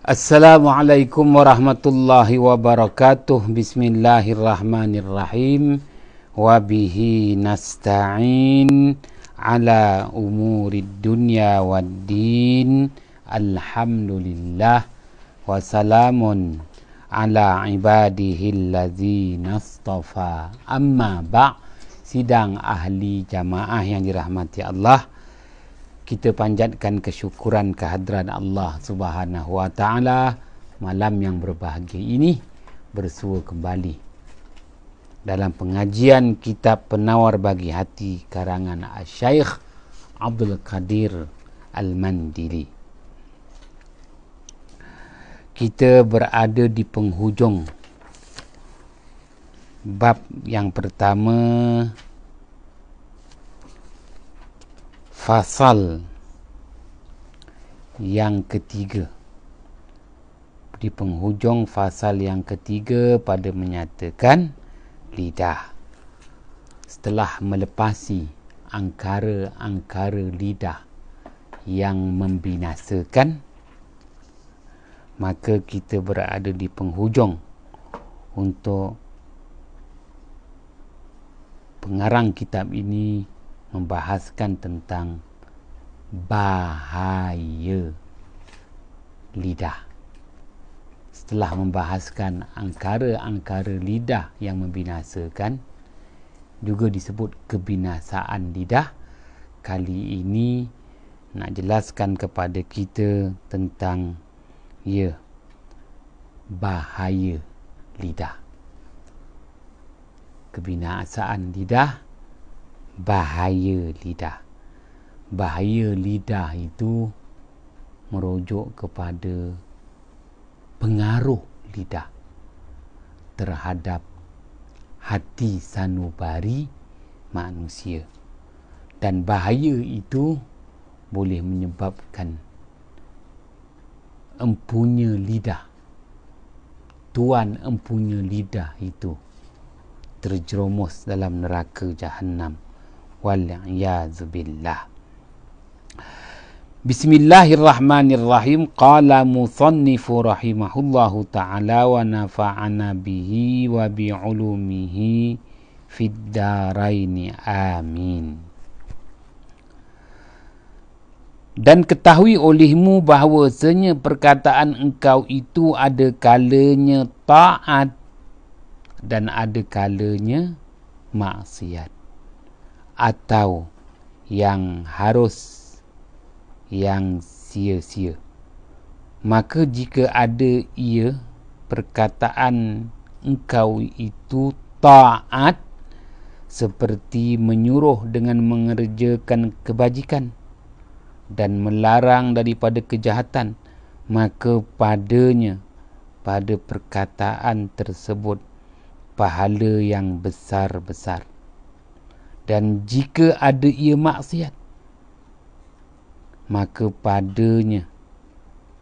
Assalamualaikum warahmatullahi wabarakatuh. Bismillahirrahmanirrahim. Wabihi nasta'in ala umurid dunya waddin. Alhamdulillah. Wassalamun ala ibadihil ladzina astafa. Amma ba'. Sidang ahli jamaah yang dirahmati Allah, kita panjatkan kesyukuran kehadrat Allah Subhanahu wa taala. Malam yang berbahagia ini bersua kembali dalam pengajian kitab Penawar Bagi Hati karangan Syekh Abdul Qadir Al-Mandili. Kita berada di penghujung bab yang pertama, fasal yang ketiga. Di penghujung fasal yang ketiga pada menyatakan lidah. Setelah melepasi angkara-angkara lidah yang membinasakan, maka kita berada di penghujung untuk pengarang kitab ini membahaskan tentang bahaya lidah. Setelah membahaskan angkara-angkara lidah yang membinasakan, juga disebut kebinasaan lidah, kali ini nak jelaskan kepada kita tentang bahaya lidah. Kebinasaan lidah, bahaya lidah. Bahaya lidah itu merujuk kepada pengaruh lidah terhadap hati sanubari manusia, dan bahaya itu boleh menyebabkan empunya lidah, tuan empunya lidah itu terjerumus dalam neraka Jahannam. Wal'iyazubillah. Bismillahirrahmanirrahim. Qala musannifu rahimahullahu ta'ala wa nafa'ana bihi wa bi'ulumihi fid daraini amin. Dan ketahui olehmu bahawasanya perkataan engkau itu ada kalanya taat dan ada kalanya maksiat, atau yang harus, yang sia-sia. Maka jika ada perkataan engkau itu taat, seperti menyuruh dengan mengerjakan kebajikan dan melarang daripada kejahatan, maka padanya, pada perkataan tersebut, pahala yang besar-besar. Dan jika ada maksiat, maka padanya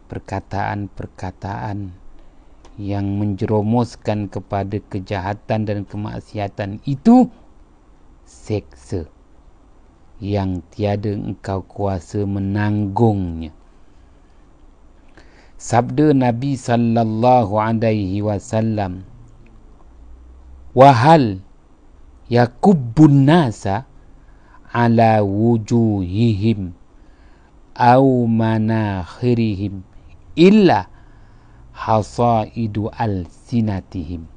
perkataan-perkataan yang menjerumuskan kepada kejahatan dan kemaksiatan itu seksa yang tiada engkau kuasa menanggungnya. Sabda Nabi sallallahu alaihi wasallam, wahal yakubbun nasa ala wujuhihim au manakhirihim illa hasaidu al-sinatihim.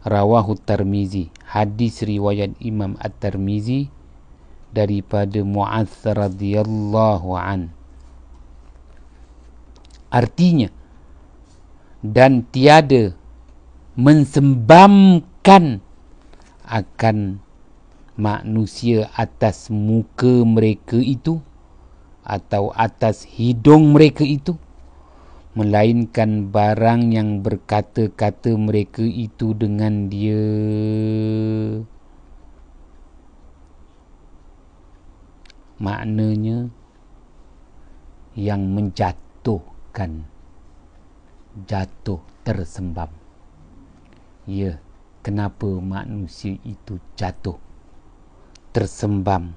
Rawahu Tirmizi. Hadis riwayat Imam At-Tirmizi daripada Mu'adz radhiyallahu an. Artinya, dan tiada mensembamkan akan manusia atas muka mereka itu atau atas hidung mereka itu, melainkan barang yang berkata-kata mereka itu dengan dia maknanya yang menjatuhkan, jatuh tersembam. Kenapa manusia itu jatuh tersembam,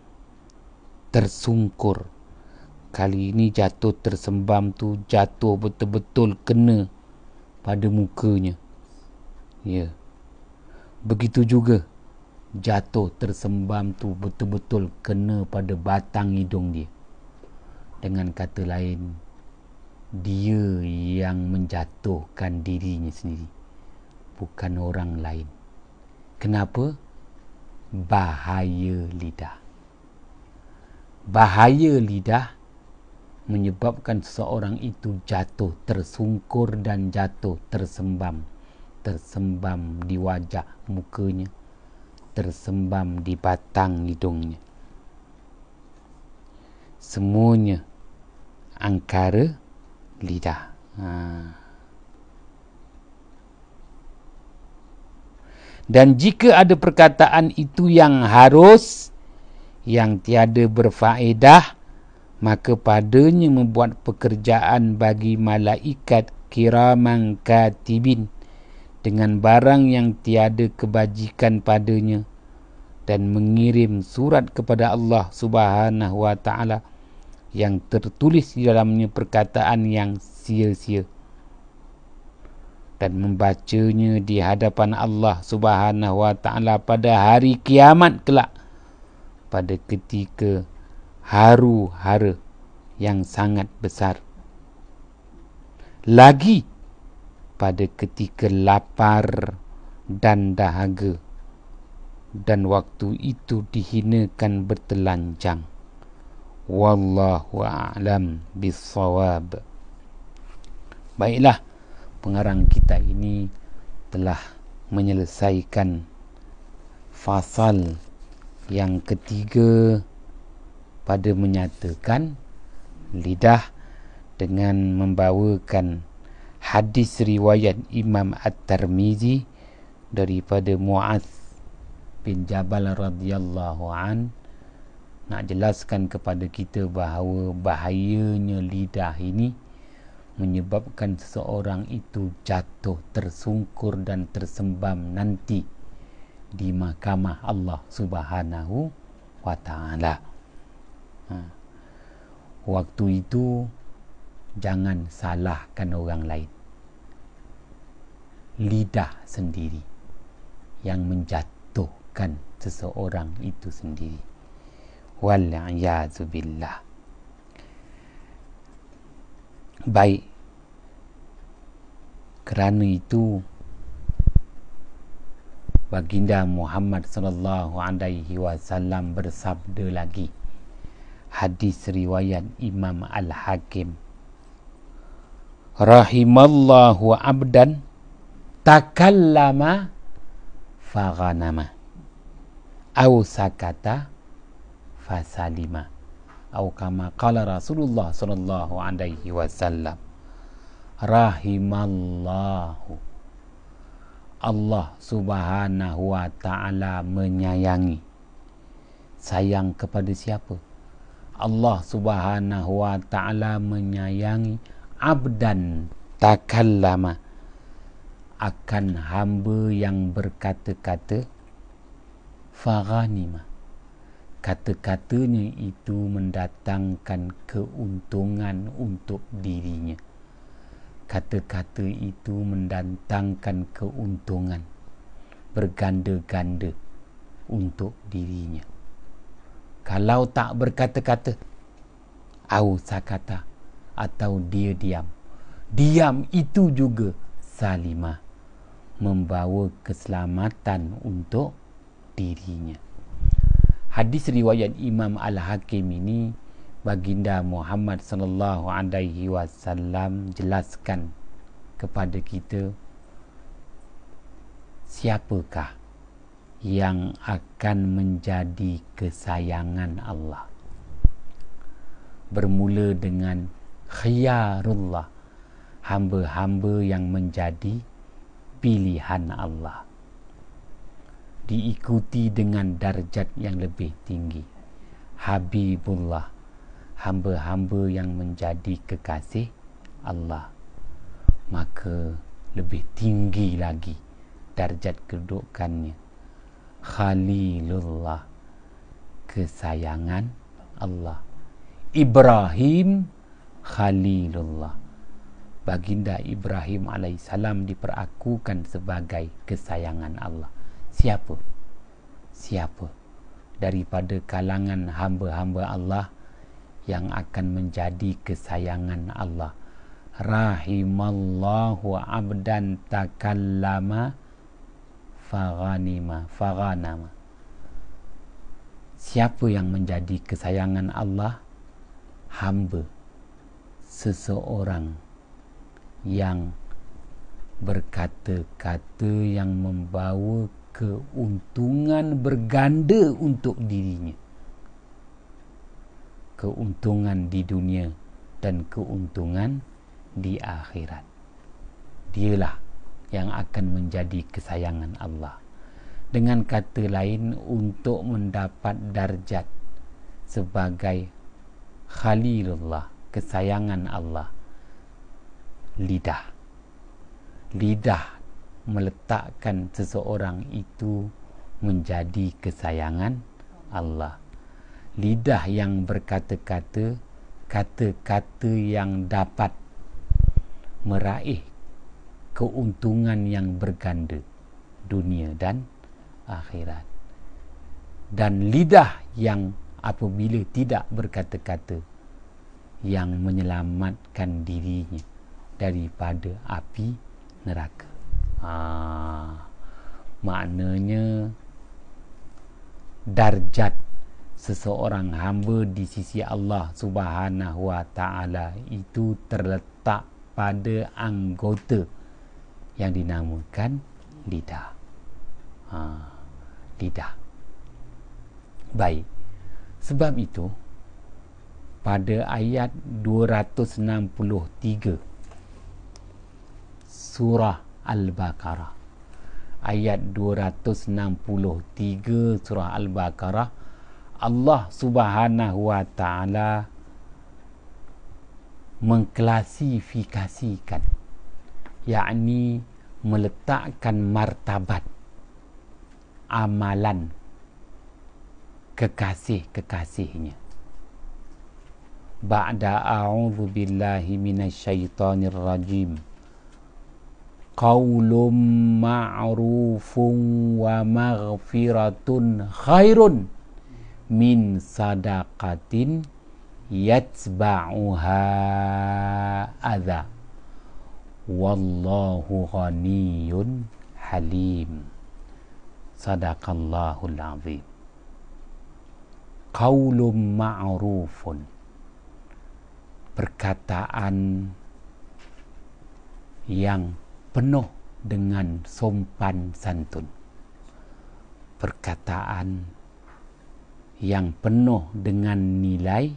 tersungkur? kali ini jatuh tersembam tu jatuh betul-betul kena pada mukanya. Ya. Begitu juga jatuh tersembam tu betul-betul kena pada batang hidung dia. Dengan kata lain, dia yang menjatuhkan dirinya sendiri, bukan orang lain. Kenapa? Bahaya lidah. Bahaya lidah menyebabkan seseorang itu jatuh tersungkur dan jatuh tersembam di wajah mukanya, tersembam di batang hidungnya. Semuanya angkara lidah. Dan jika ada perkataan itu yang harus, yang tiada berfaedah, maka padanya membuat pekerjaan bagi malaikat kiraman katibin dengan barang yang tiada kebajikan padanya, dan mengirim surat kepada Allah Subhanahu wa ta'ala yang tertulis di dalamnya perkataan yang sia-sia, dan membacanya di hadapan Allah Subhanahu wa ta'ala pada hari kiamat kelak, pada ketika haru-hara yang sangat besar. Lagi pada ketika lapar dan dahaga, dan waktu itu dihinakan bertelanjang. Wallahu a'lam bissawab. Baiklah, pengarang kita ini telah menyelesaikan fasal yang ketiga pada menyatakan lidah dengan membawakan hadis riwayat Imam At-Tirmizi daripada Muaz bin Jabal radhiyallahu an, nak jelaskan kepada kita bahawa bahayanya lidah ini menyebabkan seseorang itu jatuh tersungkur dan tersembam nanti di mahkamah Allah Subhanahu wa ta'ala. Waktu itu jangan salahkan orang lain. Lidah sendiri yang menjatuhkan seseorang itu sendiri. Wal-'iyadzu billah. Baik, kerana itu baginda Muhammad sallallahu alaihi wasallam bersabda lagi, hadis riwayat Imam Al-Hakim, rahimallahu abdan takallama faghanama au sakata fasalima, atau kama qala Rasulullah sallallahu alaihi wasallam. Rahimallahu, Allah Subhanahu wa ta'ala menyayangi. Sayang kepada siapa? Allah Subhanahu wa ta'ala menyayangi abdan takallama, akan hamba yang berkata-kata, faghanima, kata-katanya itu mendatangkan keuntungan untuk dirinya. Kata-kata itu mendatangkan keuntungan berganda-ganda untuk dirinya. Kalau tak berkata-kata, au sakata, atau dia diam, diam itu juga salimah, membawa keselamatan untuk dirinya. Hadis riwayat Imam Al-Hakim ini baginda Muhammad sallallahu alaihi wasallam jelaskan kepada kita siapakah yang akan menjadi kesayangan Allah. Bermula dengan khiyarullah, hamba-hamba yang menjadi pilihan Allah. Diikuti dengan darjat yang lebih tinggi, Habibullah, hamba-hamba yang menjadi kekasih Allah. Maka lebih tinggi lagi darjat kedudukannya, Khalilullah, kesayangan Allah. Ibrahim Khalilullah. Baginda Ibrahim alaihissalam diperakukan sebagai kesayangan Allah. Siapa daripada kalangan hamba-hamba Allah yang akan menjadi kesayangan Allah? Rahimallahu abdan takallama faghanama. Siapa yang menjadi kesayangan Allah? Hamba, seseorang yang berkata-kata yang membawa keuntungan berganda untuk dirinya. Keuntungan di dunia dan keuntungan di akhirat. Dialah yang akan menjadi kesayangan Allah. Dengan kata lain, untuk mendapat darjat sebagai Khalilullah, kesayangan Allah, lidah meletakkan seseorang itu menjadi kesayangan Allah. Lidah yang berkata-kata, kata-kata yang dapat meraih keuntungan yang berganda dunia dan akhirat. Dan lidah yang apabila tidak berkata-kata, yang menyelamatkan dirinya daripada api neraka. Maknanya darjat seseorang hamba di sisi Allah Subhanahu wa ta'ala itu terletak pada anggota yang dinamakan lidah. Lidah. Baik. Sebab itu pada ayat 263 surah Al-Baqarah, ayat 263 surah Al-Baqarah, Allah Subhanahu wa ta'ala mengklasifikasikan, yakni meletakkan martabat amalan kekasih-kekasihnya. Ba'da a'udzu billahi minasyaitonir rajim. Qaulun ma'rufun wa maghfiratun khairun min sadaqatin yatba'uha adha. Wallahu ghaniyyun halim. Sadaqallahul azim. Qaulun ma'rufun, perkataan yang penuh dengan sopan santun, perkataan yang penuh dengan nilai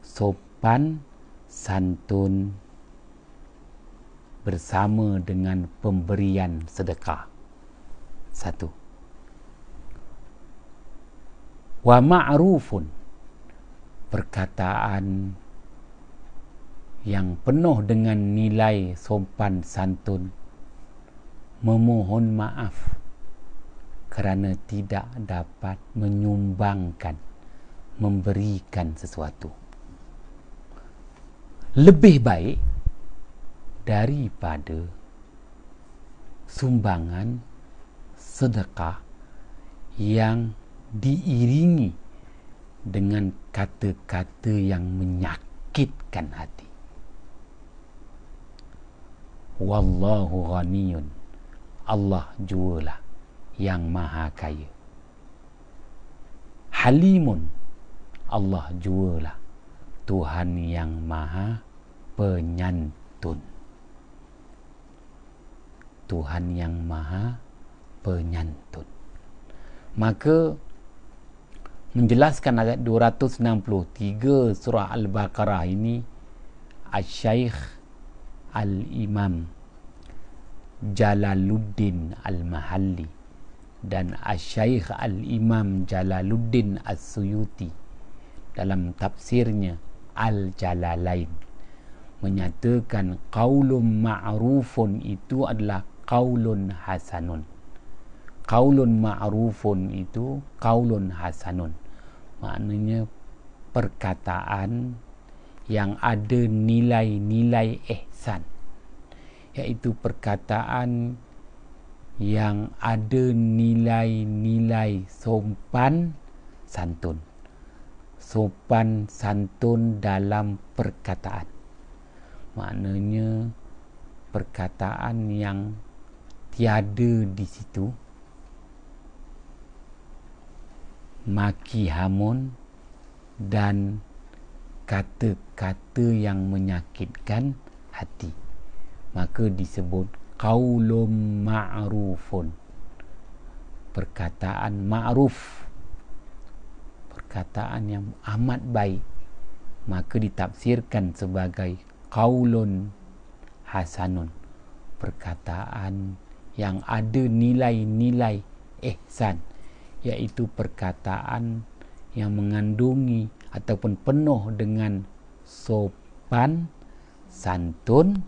sopan santun bersama dengan pemberian sedekah. Satu. Wa ma'rufun, perkataan yang penuh dengan nilai sopan santun, memohon maaf kerana tidak dapat menyumbangkan, memberikan sesuatu, lebih baik daripada sumbangan sedekah yang diiringi dengan kata-kata yang menyakitkan hati. Wallahu ghaniyun, Allah jualah yang maha kaya. Halimun, Allah jualah Tuhan yang maha penyantun. Tuhan yang maha penyantun. Maka menjelaskan ayat 263 surah Al-Baqarah ini, Al-Syaikh Al-Imam Jalaluddin Al-Mahalli dan Al-Syaikh Al-Imam Jalaluddin As-Suyuti dalam tafsirnya Al-Jalalain menyatakan qaulun ma'rufun itu adalah qaulun hasanun. Qaulun ma'rufun itu qaulun hasanun, maknanya perkataan yang ada nilai-nilai ihsan, iaitu perkataan yang ada nilai-nilai sopan santun. Sopan santun dalam perkataan, maknanya perkataan yang tiada di situ maki hamun dan kata-kata yang menyakitkan hati, maka disebut qaulun ma'rufun, perkataan ma'ruf, perkataan yang amat baik, maka ditafsirkan sebagai qaulun hasanun, perkataan yang ada nilai-nilai ihsan, iaitu perkataan yang mengandungi ataupun penuh dengan sopan santun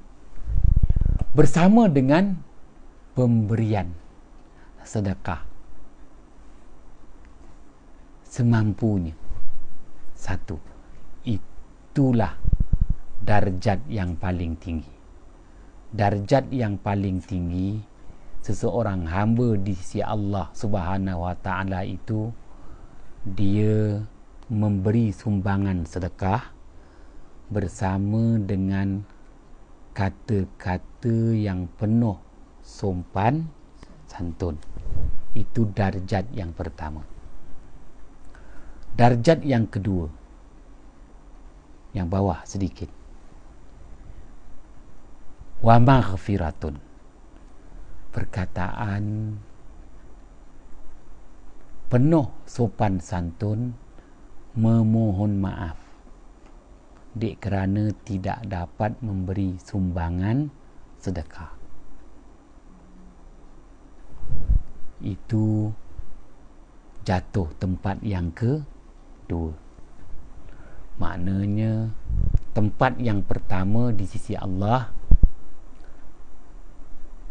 bersama dengan pemberian sedekah semampunya. Satu, itulah darjat yang paling tinggi. Darjat yang paling tinggi seseorang hamba di sisi Allah Subhanahu wa taala itu, dia memberi sumbangan sedekah bersama dengan kata-kata yang penuh sopan santun. Itu darjat yang pertama. Darjat yang kedua, yang bawah sedikit, wa maghfiratun, perkataan penuh sopan santun, memohon maaf dek kerana tidak dapat memberi sumbangan sedekah. Itu jatuh tempat yang kedua. Maknanya tempat yang pertama di sisi Allah,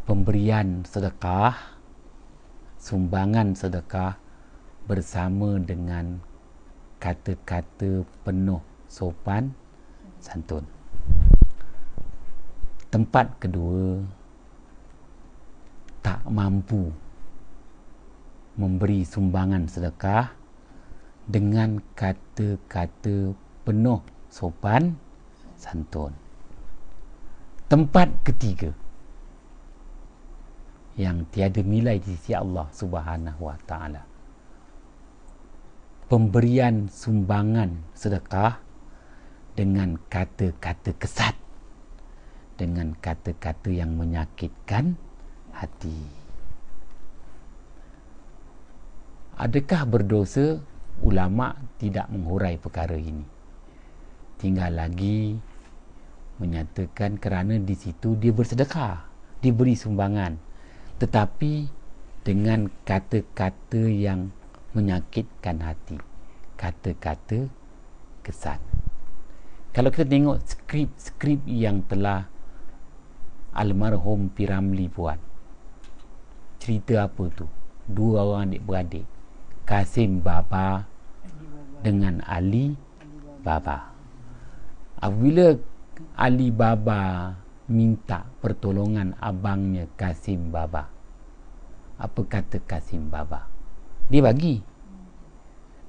pemberian sedekah, sumbangan sedekah bersama dengan kata-kata penuh sopan santun. Tempat kedua, tak mampu memberi sumbangan sedekah dengan kata-kata penuh sopan santun. Tempat ketiga, yang tiada nilai di sisi Allah Subhanahu wa taala, pemberian sumbangan sedekah dengan kata-kata kesat, dengan kata-kata yang menyakitkan hati. Adakah berdosa? Ulama tidak menghurai perkara ini. Tinggal lagi menyatakan kerana di situ dia bersedekah, diberi sumbangan, tetapi dengan kata-kata yang menyakitkan hati, kata-kata kesat. Kalau kita tengok skrip yang telah almarhum P. Ramlee buat, cerita apa tu? Dua orang adik-beradik, Kasim Baba dengan Ali Baba. Apabila Ali Baba minta pertolongan abangnya Kasim Baba, apa kata Kasim Baba? Dia bagi,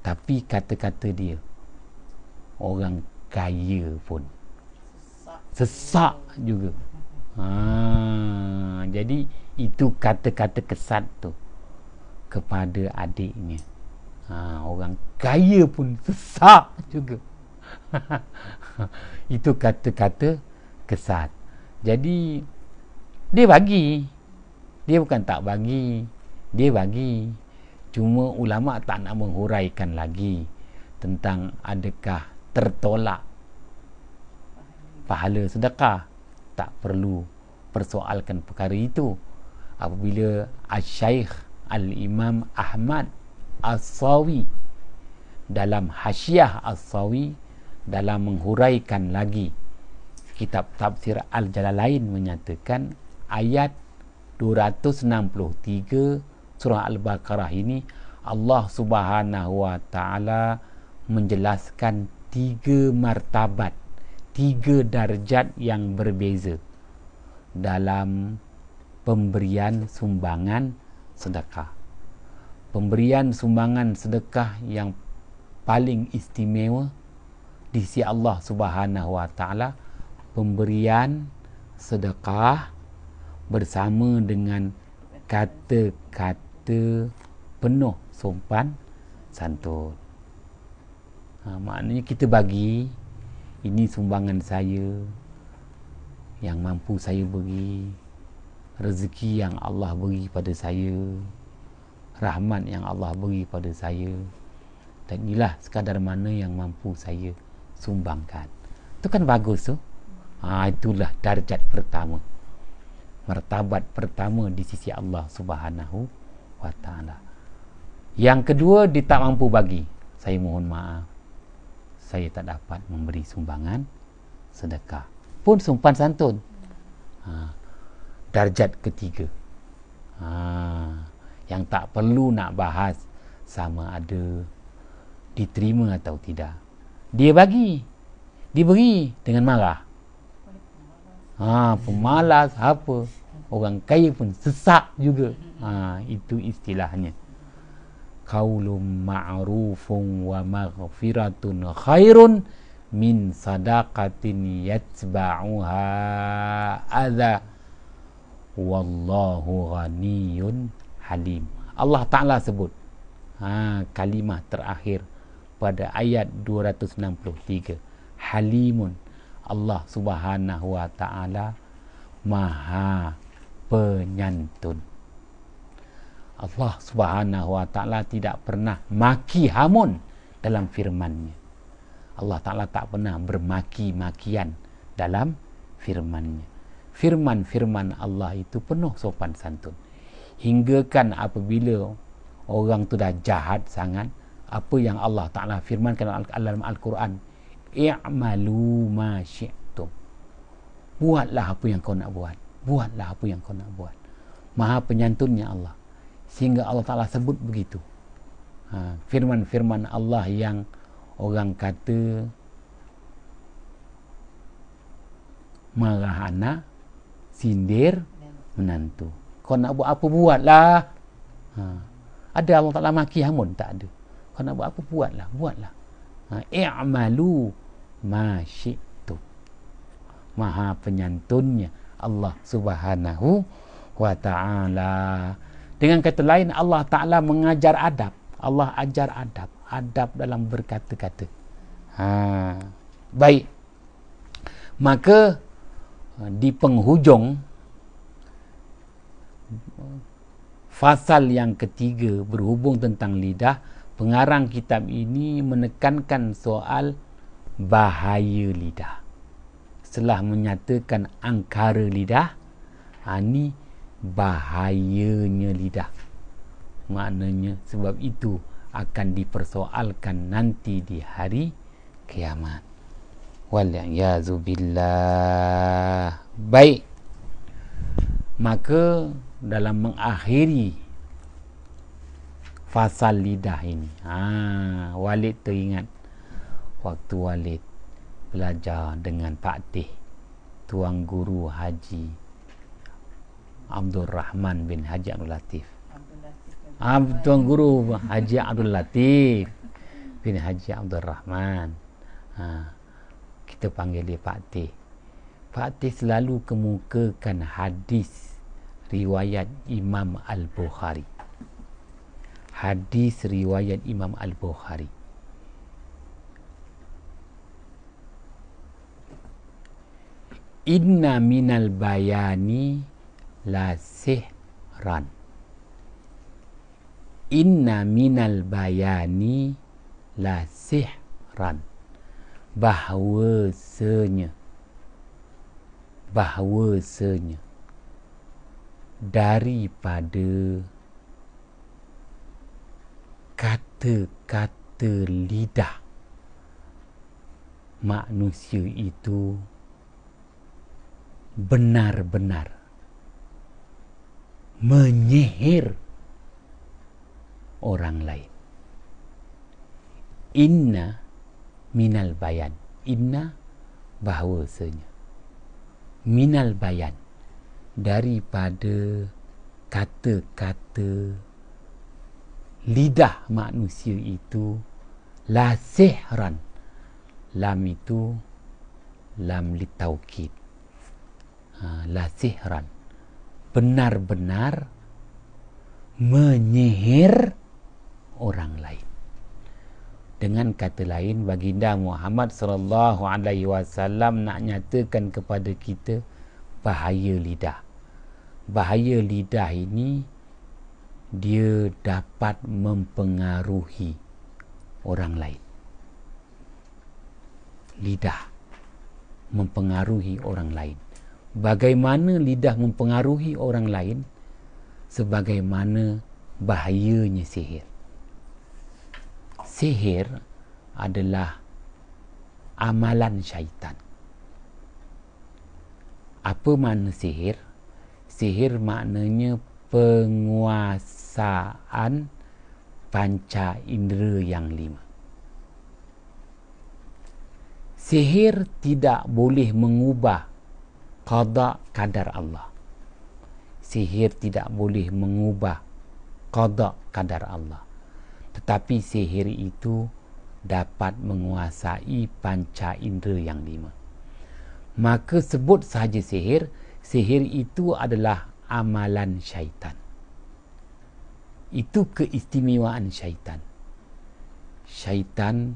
tapi kata-kata dia, orang kaya pun sesak juga. Jadi itu kata-kata kesat tu kepada adiknya. Orang kaya pun sesak juga. Itu kata-kata kesat. Jadi dia bagi, dia bukan tak bagi, dia bagi. Cuma ulama tak nak menghuraikan lagi tentang adakah tertolak pahala sedekah. Tak perlu persoalkan perkara itu. Apabila Al-Syaikh Al-Imam Ahmad As-Sawi dalam Hasyiah As-Sawi, dalam menghuraikan lagi kitab tafsir Al-Jalalain, menyatakan ayat 263 surah Al-Baqarah ini Allah Subhanahu wa taala menjelaskan 3 martabat, 3 darjat yang berbeza dalam pemberian sumbangan sedekah. Pemberian sumbangan sedekah yang paling istimewa di sisi Allah Subhanahu wa taala, pemberian sedekah bersama dengan kata-kata penuh sopan santun. Maknanya kita bagi, ini sumbangan saya yang mampu saya beri, rezeki yang Allah beri pada saya, rahmat yang Allah beri pada saya, dan inilah sekadar mana yang mampu saya sumbangkan. Itu kan bagus tu. Itulah darjat pertama, martabat pertama di sisi Allah Subhanahu wa taala. Yang kedua, dia tak mampu bagi. Saya mohon maaf, saya tak dapat memberi sumbangan sedekah. Pun sopan santun. Darjat ketiga. Yang tak perlu nak bahas sama ada diterima atau tidak. Dia bagi, diberi dengan marah. Pemalas apa? Orang kaya pun sesak juga. Itu istilahnya. Qaulun ma'rufun wa maghfiratun khairun min sadaqatin yatba'uha adza wallahu ghaniyun halim. Allah Ta'ala sebut kalimah terakhir pada ayat 263, Halimun. Allah Subhanahu wa taala Maha Penyantun. Allah Subhanahu wa taala tidak pernah maki hamun dalam firman-Nya. Allah Ta'ala tak pernah bermaki-makian dalam firman-Nya. Firman-firman Allah itu penuh sopan santun. Hinggakan apabila orang tu dah jahat sangat, apa yang Allah Ta'ala firmankan dalam Al-Quran, i'malu ma syi'tum. Buatlah apa yang kau nak buat. Buatlah apa yang kau nak buat. Maha penyantunnya Allah. Sehingga Allah Ta'ala sebut begitu. Firman-firman Allah yang orang kata marah anak, sindir menantu. Kau nak buat apa, buatlah. Ada Allah Ta'ala maki hamun? Tak ada. Kau nak buat apa, buatlah. Buatlah. I'malu ma syi'tum. Maha penyantunnya Allah Subhanahu wa ta'ala. Dengan kata lain, Allah Ta'ala mengajar adab. Allah ajar adab. Adab dalam berkata-kata. Baik. Maka di penghujung fasal yang ketiga berhubung tentang lidah, pengarang kitab ini menekankan soal bahaya lidah. Setelah menyatakan angkara lidah, ini bahayanya lidah. Maknanya sebab itu akan dipersoalkan nanti di hari kiamat. Wal-'iyadzu billah. Baik. Maka dalam mengakhiri fasal lidah ini, Walid teringat waktu Walid belajar dengan Pak Teh, tuan guru Haji Abdul Rahman bin Haji Abdul Latif. Tuan guru Haji Abdul Latif bin Haji Abdul Rahman. Kita panggil dia Pak Teh. Pak Teh selalu kemukakan hadis riwayat Imam Al-Bukhari. Hadis riwayat Imam Al-Bukhari. Inna minal bayani la sihran. Inna minal bayani la sihran. Bahawasanya daripada kata-kata lidah manusia itu benar-benar menyihir orang lain. Inna minal bayan. Inna bahawasanya. Minal bayan, daripada kata-kata lidah manusia itu, la sihran. Lam itu lam litaukid. La sihran, benar-benar menyihir orang lain. Dengan kata lain, baginda Muhammad sallallahu alaihi wasallam nak nyatakan kepada kita bahaya lidah. Bahaya lidah ini, dia dapat mempengaruhi orang lain. Lidah mempengaruhi orang lain. Bagaimana lidah mempengaruhi orang lain? Sebagaimana bahayanya sihir. Sihir adalah amalan syaitan. Apa makna sihir? Sihir maknanya penguasaan panca indera yang 5. Sihir tidak boleh mengubah qada kadar Allah. Sihir tidak boleh mengubah qada kadar Allah. Tetapi sihir itu dapat menguasai panca indera yang 5. Maka sebut sahaja sihir, sihir itu adalah amalan syaitan. Itu keistimewaan syaitan. Syaitan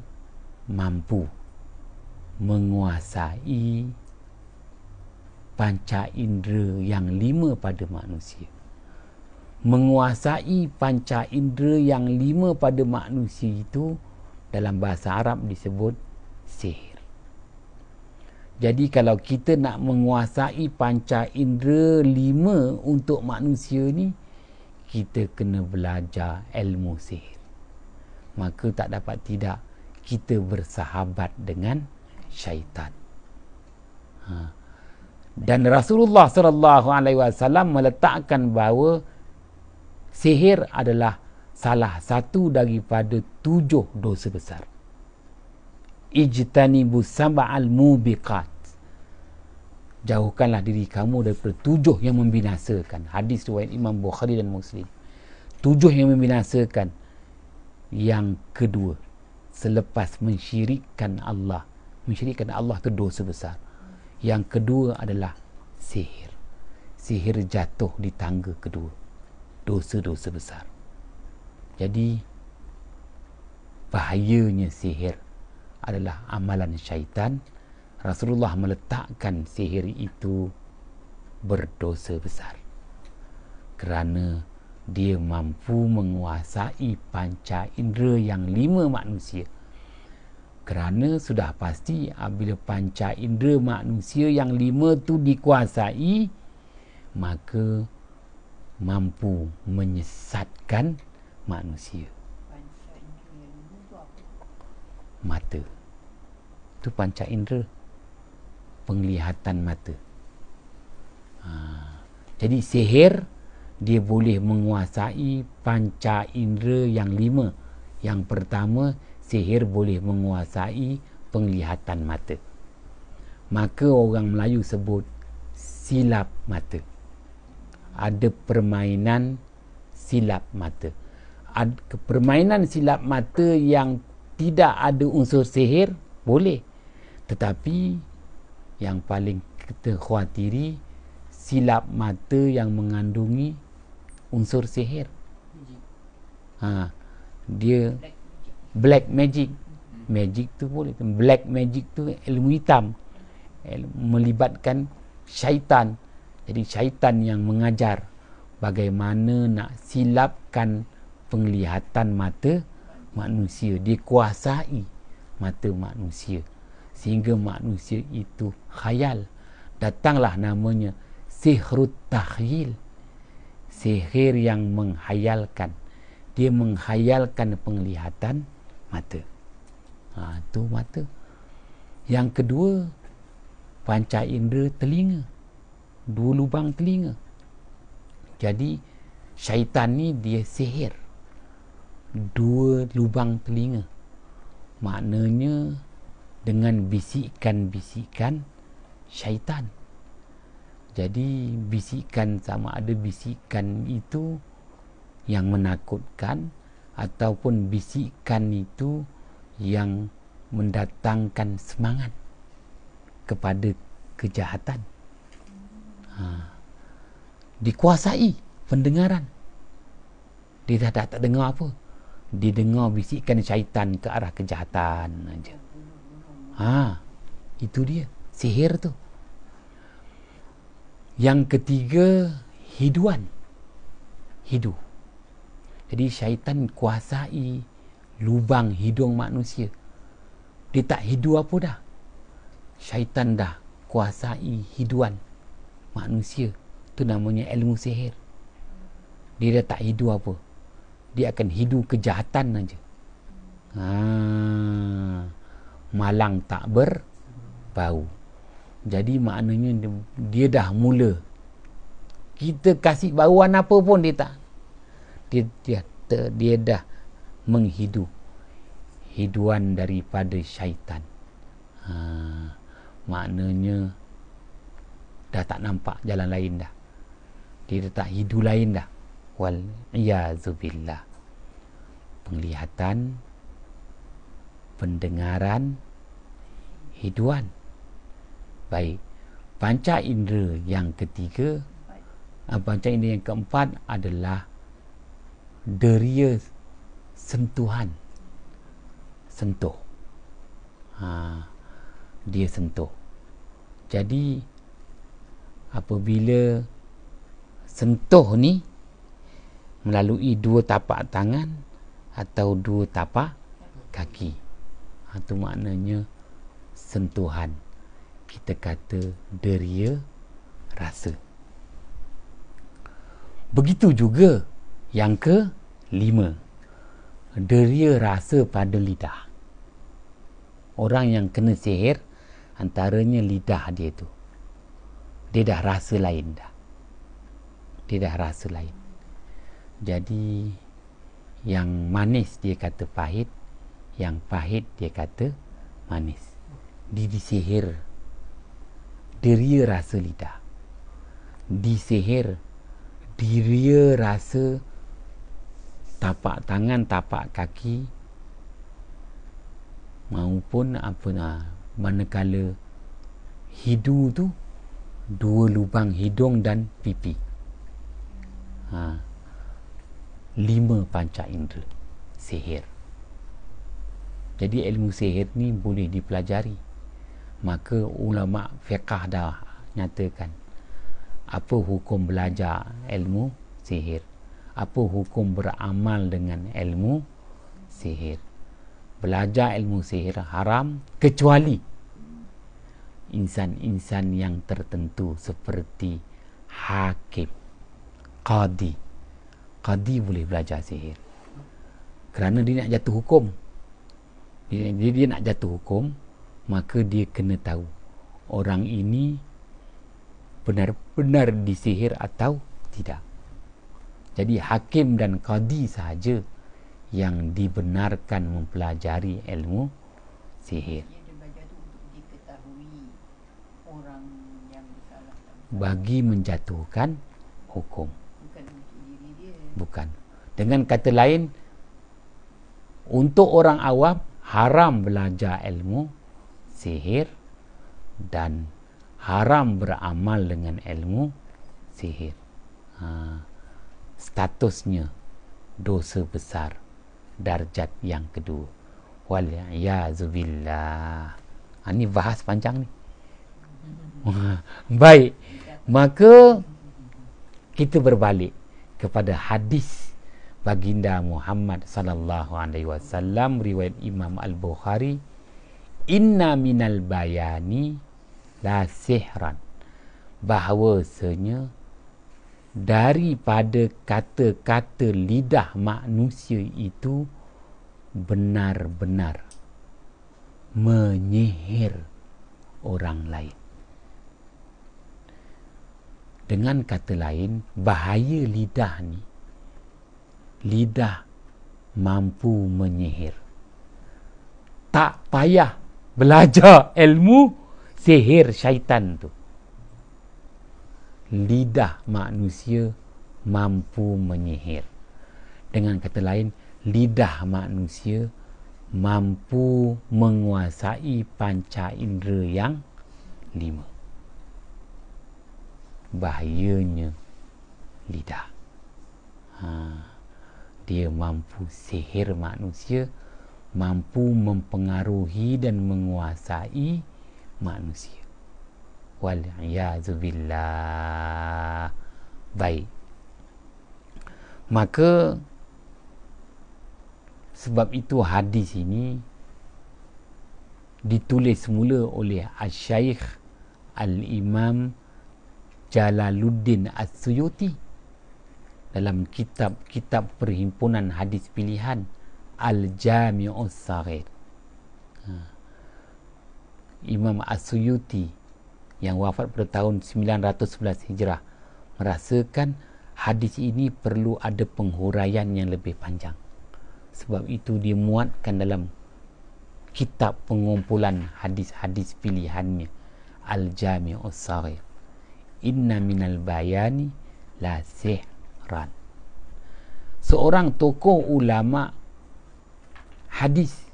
mampu menguasai panca indera yang 5 pada manusia. Menguasai panca indera yang 5 pada manusia itu dalam bahasa Arab disebut sihir. Jadi kalau kita nak menguasai panca indera 5 untuk manusia ni, kita kena belajar ilmu sihir. Maka tak dapat tidak kita bersahabat dengan syaitan. Dan Rasulullah sallallahu alaihi wasallam meletakkan bahawa sihir adalah salah satu daripada 7 dosa besar. Ijtanibu sab'al mubiqat. Jauhkanlah diri kamu daripada 7 yang membinasakan. Hadis riwayat Imam Bukhari dan Muslim. 7 yang membinasakan. Yang kedua, selepas mensyirikkan Allah. Mensyirikkan Allah itu dosa besar. Yang kedua adalah sihir. Sihir jatuh di tangga kedua. Dosa-dosa besar. Jadi bahayanya sihir adalah amalan syaitan. Rasulullah meletakkan sihir itu berdosa besar kerana dia mampu menguasai panca indera yang 5 manusia. Kerana sudah pasti apabila panca indera manusia yang 5 tu dikuasai, maka mampu menyesatkan manusia. Mata itu panca indera, penglihatan mata. Jadi sihir dia boleh menguasai panca indera yang 5. Yang pertama, sihir boleh menguasai penglihatan mata. Maka orang Melayu sebut silap mata. Ada permainan silap mata. Permainan silap mata yang tidak ada unsur sihir boleh. Tetapi yang paling kita khawatiri silap mata yang mengandungi unsur sihir. Dia black magic. Magic tu boleh. Black magic tu ilmu hitam. Melibatkan syaitan. Jadi syaitan yang mengajar bagaimana nak silapkan penglihatan mata manusia. Dikuasai mata manusia sehingga manusia itu khayal. Datanglah namanya sihrut takhyil. Sihir yang menghayalkan. Dia menghayalkan penglihatan mata. Itu mata. Yang kedua, panca indera telinga. 2 lubang telinga. Jadi syaitan ni dia sihir 2 lubang telinga. Maknanya dengan bisikan-bisikan syaitan. Jadi bisikan sama ada bisikan itu yang menakutkan ataupun bisikan itu yang mendatangkan semangat kepada kejahatan. Dikuasai pendengaran. Dia dah tak dengar apa. Dia dengar bisikan syaitan ke arah kejahatan aja. Itu dia, sihir tu. Yang ketiga, hiduan. Hidu. Jadi syaitan kuasai lubang hidung manusia. Dia tak hidu apa dah. Syaitan dah kuasai hiduan manusia. Itu namanya ilmu sihir. Dia dah tak hidu apa. Dia akan hidu kejahatan aja. Malang tak berbau. Jadi maknanya dia dah mula. Kita kasih bauan apa pun dia tak. Dia dah menghidu hiduan daripada syaitan. Maknanya dah tak nampak jalan lain dah. Dia dah tak hidu lain dah. Wal iyazubillah. Penglihatan, pendengaran, hiduan. Baik. Panca indera yang ketiga, panca indera yang keempat adalah deria sentuhan. Sentuh. Dia sentuh. Jadi apabila sentuh ni melalui dua tapak tangan atau dua tapak kaki, itu maknanya sentuhan. Kita kata deria rasa. Begitu juga yang kelima, deria rasa pada lidah. Orang yang kena sihir, antaranya lidah dia tu. Dia dah rasa lain dah. Dia dah rasa lain. Jadi yang manis dia kata pahit, yang pahit dia kata manis. Dia disihir deria rasa lidah. Disihir deria rasa tapak tangan, tapak kaki, maupun manakala hidu tu dua lubang hidung dan pipi. 5 panca indera sihir. Jadi ilmu sihir ni boleh dipelajari. Maka ulama fiqh dah nyatakan apa hukum belajar ilmu sihir, apa hukum beramal dengan ilmu sihir. Belajar ilmu sihir haram kecuali insan-insan yang tertentu seperti hakim, qadi. Qadi boleh belajar sihir kerana dia nak jatuh hukum. Dia nak jatuh hukum, maka dia kena tahu orang ini benar-benar disihir atau tidak. Jadi hakim dan qadi sahaja yang dibenarkan mempelajari ilmu sihir. Bagi menjatuhkan hukum. Bukan. Dengan kata lain, untuk orang awam haram belajar ilmu sihir dan haram beramal dengan ilmu sihir. Statusnya dosa besar, darjat yang kedua. Wal-iyazubillah. Ini bahas panjang ni. Baik. Maka kita berbalik kepada hadis baginda Muhammad sallallahu alaihi wasallam riwayat Imam Al-Bukhari, inna minal bayani la sihran, bahawasanya daripada kata-kata lidah manusia itu benar-benar menyihir orang lain. Dengan kata lain, bahaya lidah ni, lidah mampu menyihir. Tak payah belajar ilmu sihir syaitan tu. Lidah manusia mampu menyihir. Dengan kata lain, lidah manusia mampu menguasai panca indera yang 5. Bahayanya lidah. Dia mampu sihir manusia, mampu mempengaruhi dan menguasai manusia. Wal'iyazubillah. Baik. Maka sebab itu hadis ini ditulis semula oleh Asy-Syaikh Al-Imam Jalaluddin As-Suyuti dalam kitab perhimpunan hadis pilihan Al-Jami'us Shaghir. Imam As-Suyuti yang wafat pada tahun 911 Hijrah merasakan hadis ini perlu ada penghuraian yang lebih panjang. Sebab itu dia muatkan dalam kitab pengumpulan hadis-hadis pilihannya Al-Jami'us Shaghir. Inna minal bayani la sihran. Seorang tokoh ulama hadis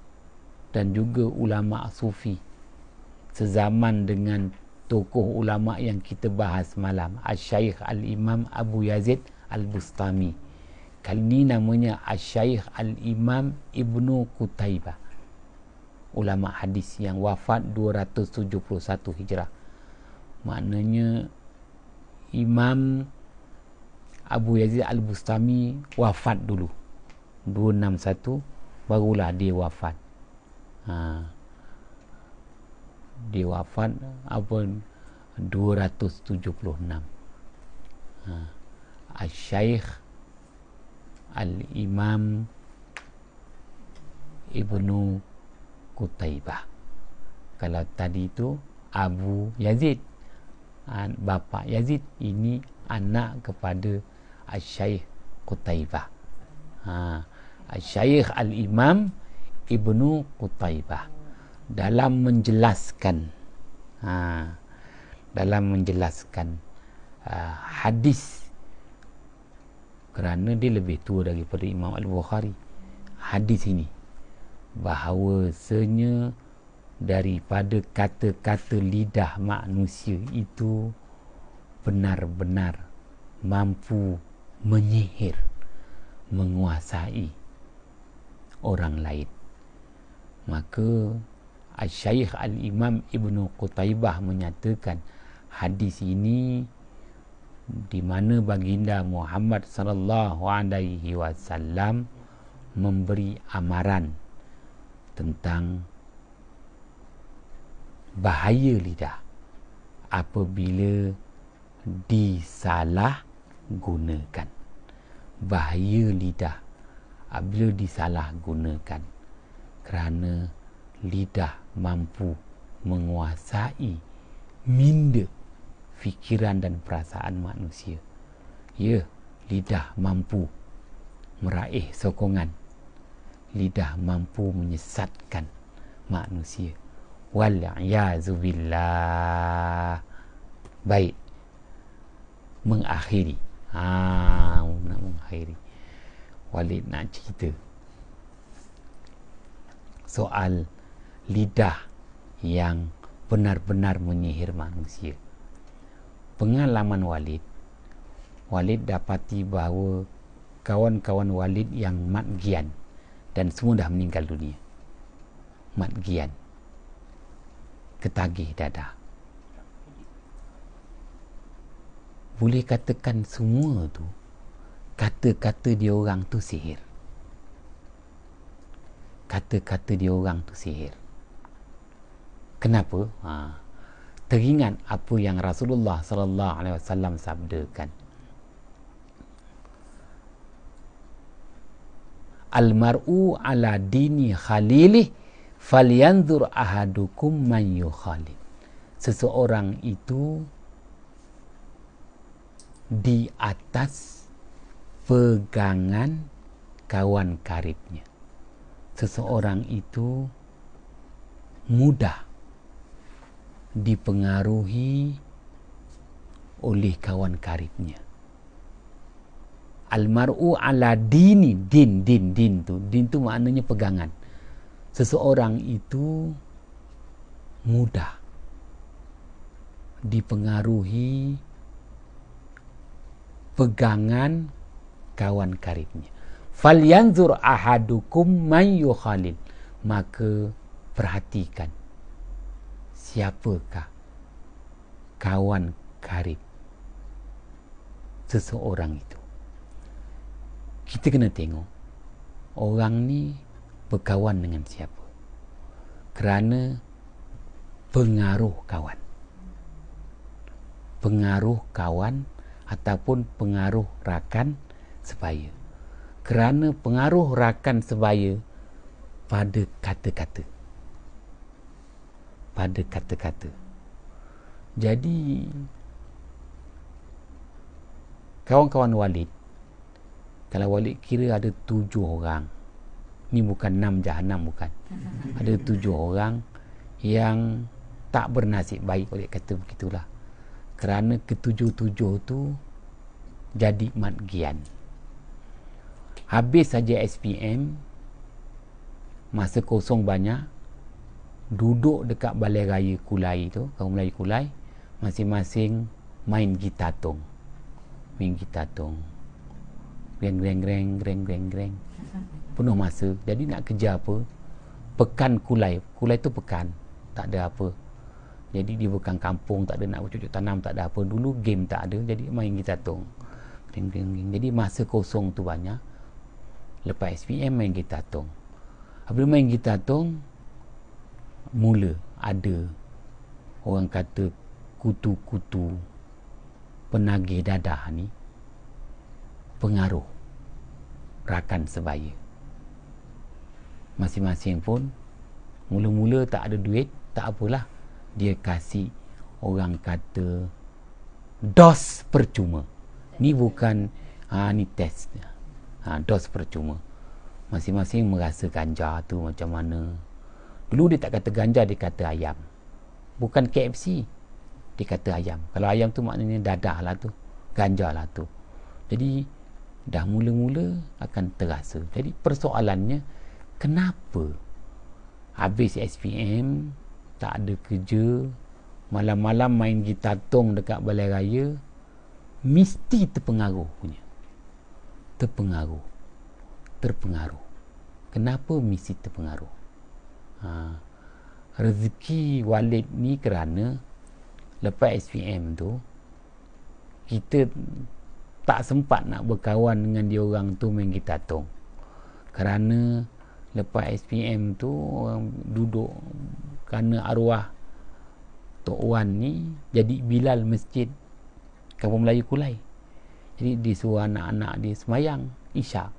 dan juga ulama sufi sezaman dengan tokoh ulama yang kita bahas malam, Asy-Syaikh Al-Imam Abu Yazid Al-Bustami. Kali ini namanya Asy-Syaikh Al-Imam Ibnu Qutaibah, ulama hadis yang wafat 271 Hijrah. Maknanya Imam Abu Yazid Al-Bustami wafat dulu 261, barulah dia wafat. Dia wafat 276. Asy-Syaikh Al-Imam Ibnu Qutaibah. Kalau tadi itu Abu Yazid, bapa Yazid, ini anak kepada Asy-Syaikh Qutaibah. Asy-Syaikh Al-Imam Ibnu Qutaibah dalam menjelaskan hadis, kerana dia lebih tua daripada Imam Al-Bukhari, hadis ini bahawasanya daripada kata-kata lidah manusia itu benar-benar mampu menyihir, menguasai orang lain. Maka Asy-Syaikh Al-Imam Ibnu Qutaibah menyatakan hadis ini di mana baginda Muhammad sallallahu alaihi wasallam memberi amaran tentang bahaya lidah apabila disalahgunakan. Bahaya lidah apabila disalahgunakan, kerana lidah mampu menguasai minda fikiran dan perasaan manusia. Ya, lidah mampu meraih sokongan, lidah mampu menyesatkan manusia. Wal'iyazubillah. Baik, mengakhiri. Nak mengakhiri, Walid nak cerita soal lidah yang benar-benar menyihir manusia. Pengalaman Walid dapati bahawa kawan-kawan Walid yang matgian dan semua dah meninggal dunia. Matgian, ketagih dada. Boleh katakan semua tu kata-kata dia orang tu sihir. Kata-kata dia orang tu sihir. Kenapa? Teringat apa yang Rasulullah sallallahu alaihi wasallam sabdakan. Al-mar'u ala dini khalilih falyanzur ahadukum man yukhalil. Seseorang itu di atas pegangan kawan karibnya. Seseorang itu mudah dipengaruhi oleh kawan karibnya. Almar'u ala dini, din tu maknanya pegangan. Seseorang itu mudah dipengaruhi pegangan kawan karibnya. Falyanzur ahadukum man yukhalil. Maka perhatikan siapakah kawan karib seseorang itu. Kita kena tengok orang ni berkawan dengan siapa, kerana pengaruh kawan ataupun pengaruh rakan sebaya. Kerana pengaruh rakan sebaya pada kata-kata. Jadi kawan-kawan Walid, kalau Walid kira ada 7 orang, ni bukan 6 jahanam, bukan. Ada 7 orang yang tak bernasib baik, Walid kata begitulah. Kerana ke-7 tu jadi matgian. Habis saja SPM, masa kosong banyak, duduk dekat balai raya Kulai tu, kaum Melayu Kulai, masing-masing main gitar tong. Greng. Penuh masa. Jadi nak kerja apa? Pekan Kulai tu pekan, tak ada apa. Jadi dia bukan kampung, tak ada nak bercucuk tanam, tak ada apa. Dulu game tak ada, jadi main gitar tong. Greng. Jadi masa kosong tu banyak. Lepas SPM main gitar tong. Apabila main gitar tong, mula ada orang kata kutu-kutu penagih dadah ni pengaruh rakan sebaya. Masing-masing pun mula-mula tak ada duit, tak apalah, dia kasih orang kata dos percuma. Ni bukan ni test. Dos percuma. Masing-masing merasa ganja tu macam mana. Dulu dia tak kata ganja, dia kata ayam. Bukan KFC, dia kata ayam. Kalau ayam tu maknanya dadah lah tu, ganja lah tu. Jadi dah mula-mula akan terasa. Jadi persoalannya, kenapa habis SPM tak ada kerja, malam-malam main gitar tong dekat balai raya, mesti terpengaruh punya. Terpengaruh. Kenapa mesti terpengaruh? Rezeki Walid ni kerana lepas SPM tu kita tak sempat nak berkawan dengan dia orang tu main gitar tong. Kerana lepas SPM tu orang duduk, kerana arwah Tok Wan ni jadi bilal masjid Kampung Melayu Kulai. Jadi dia suruh anak-anak dia semayang Isyak.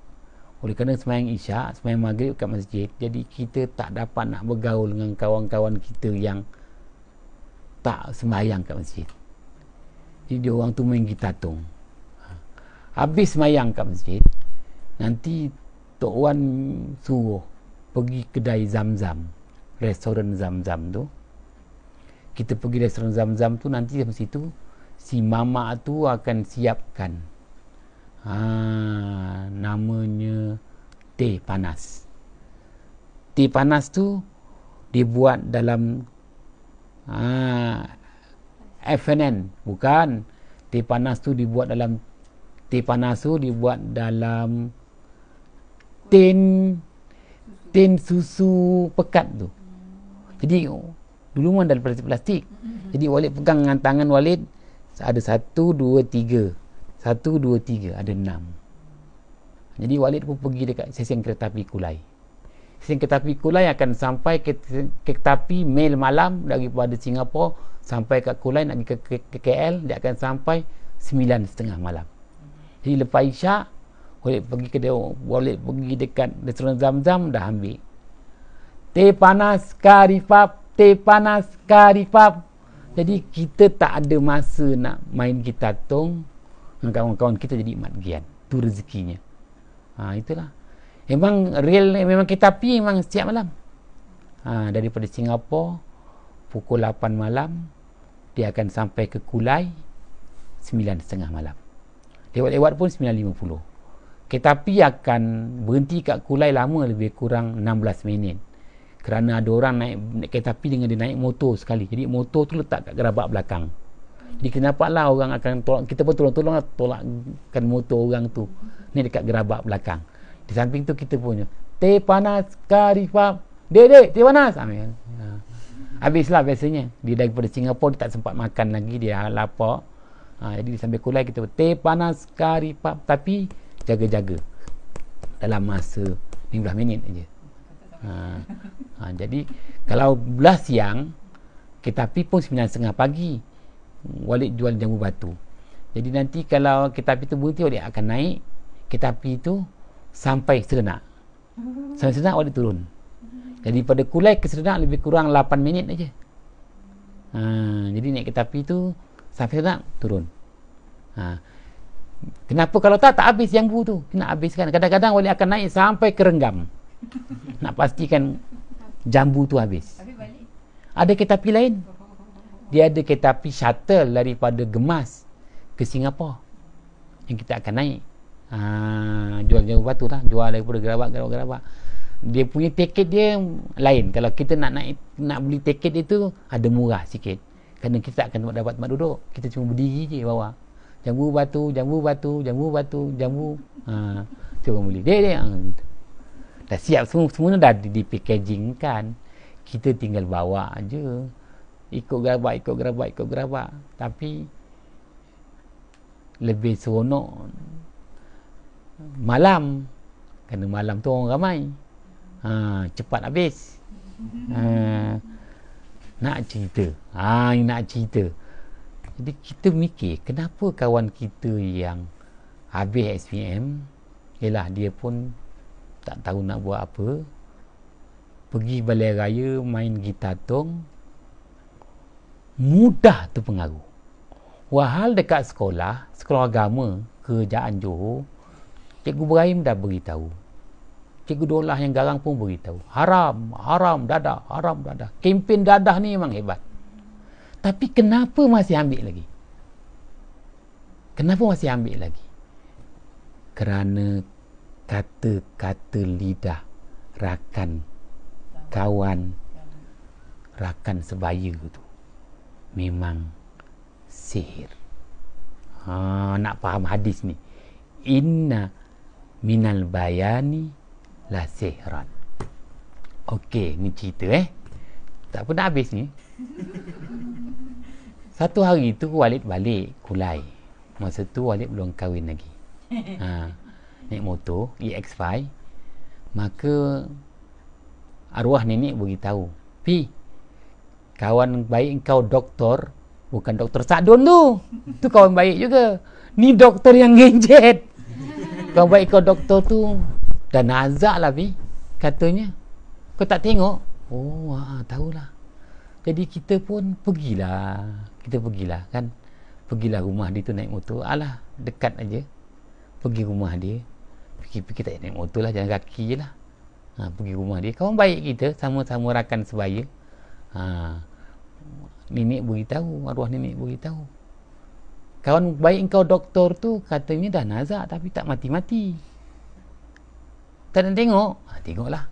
Oleh kerana semayang Isyak, semayang Maghrib kat masjid, jadi kita tak dapat nak bergaul dengan kawan-kawan kita yang tak semayang kat masjid. Jadi dia orang tu main gitar tong. Habis semayang kat masjid, nanti Tok Wan suruh pergi kedai Zam-Zam, restoran Zam-Zam tu. Kita pergi restoran Zam-Zam tu, nanti di situ si mama tu akan siapkan namanya teh panas. Teh panas tu dibuat dalam FNN, bukan. Teh panas tu dibuat dalam tin susu pekat tu. Jadi dulu memang dalam plastik. Jadi Walid pegang dengan tangan Walid, ada 1, 2, 3, ada 6. Jadi Walid pun pergi dekat stesen kereta api Kulai. Stesen kereta api Kulai akan sampai kereta api mail malam daripada Singapura sampai kat Kulai nak pergi ke KL, dia akan sampai 9.30 malam. Jadi lepas Isyak, Walid pergi dekat restoran Zam-Zam, dah ambil teh panas karifap. Jadi kita tak ada masa nak main gitar tong dengan kawan-kawan kita, jadi matgian. Tu rezekinya. Itulah. Memang kita api memang setiap malam. Daripada Singapura pukul 8 malam dia akan sampai ke Kulai 9.30 malam. Lewat-lewat pun 9.50. Kereta api akan berhenti kat Kulai lama lebih kurang 16 minit. Kerana ada orang naik kereta api dengan dia naik motor sekali. Jadi motor tu letak kat gerabak belakang. Jadi kenapalah orang akan tolak, kita pun tolong-tolong tolakkan motor orang tu ni dekat gerabak belakang. Di samping tu kita punya teh panas karifah. Dek, teh panas. Habislah biasanya. Dia daripada Singapura dia tak sempat makan lagi, dia lapar. Jadi sambil Kulai kita teh panas karifah, tapi jaga-jaga dalam masa 15 minit aja. Jadi kalau belah siang kereta api pun 9.30 pagi Walid jual jambu batu. Jadi nanti kalau kereta api tu berhenti, Walid akan naik kereta api tu sampai Serenak. Sampai Serenak Walid turun. Jadi pada Kulai ke Serenak lebih kurang 8 minit aja. Jadi naik kereta api tu sampai Serenak turun. Kenapa kalau tak habis jambu tu? Kena habiskan. Kadang-kadang Walid akan naik sampai ke Renggam. Nak pastikan jambu tu habis. Ada kereta api lain. Dia ada kereta api shuttle daripada Gemas ke Singapura yang kita akan naik. Jual jambu batu lah. Jual daripada gerabak. Dia punya tiket dia lain. Kalau kita nak beli tiket itu ada murah sikit. Kerana kita akan dapat tempat duduk. Kita cuma berdiri je bawah. Jambu batu. Tu orang beli. Dek. Dah siap semua dah di-packagingkan. Kita tinggal bawa aje. Ikut gerabak. Tapi lebih seronok malam. Kerana malam tu orang ramai. Cepat habis. Nak cerita. Jadi kita mikir, kenapa kawan kita yang habis SPM, ialah dia pun tak tahu nak buat apa, pergi balai raya main gitar tong, mudah terpengaruh. Walhal dekat sekolah agama kerajaan Johor, Cikgu Ibrahim dah beritahu, Cikgu Dolah yang garang pun beritahu, haram dadah. Kempen dadah ni memang hebat. Tapi kenapa masih ambil lagi? Kerana kata-kata lidah rakan kawan, rakan sebaya tu memang sihir. Nak faham hadis ni, inna minal bayani la sihran. Okey, ni cerita tak pernah habis ni. Satu hari tu Walid balik Kulai. Masa tu Walid belum kahwin lagi. Naik motor EX5. Maka arwah nenek beritahu, Pi, kawan baik kau doktor, bukan doktor Sadun tu. Tu kawan baik juga. Ni doktor yang genjet. Kawan baik kau doktor tu dah nazak lah, Pi, katanya. Kau tak tengok? Oh, tahulah. Jadi kita pun pergilah kan. Pergilah rumah dia tu naik motor. Alah, dekat aja. Pergi rumah dia. Fikir-fikir tak naik motor lah, jalan kaki je lah. Pergi rumah dia. Kawan baik kita, sama-sama rakan sebaya. Nenek beritahu, arwah nenek beritahu, kawan baik kau doktor tu katanya dah nazak tapi tak mati-mati. Tak nak tengok? Tengoklah.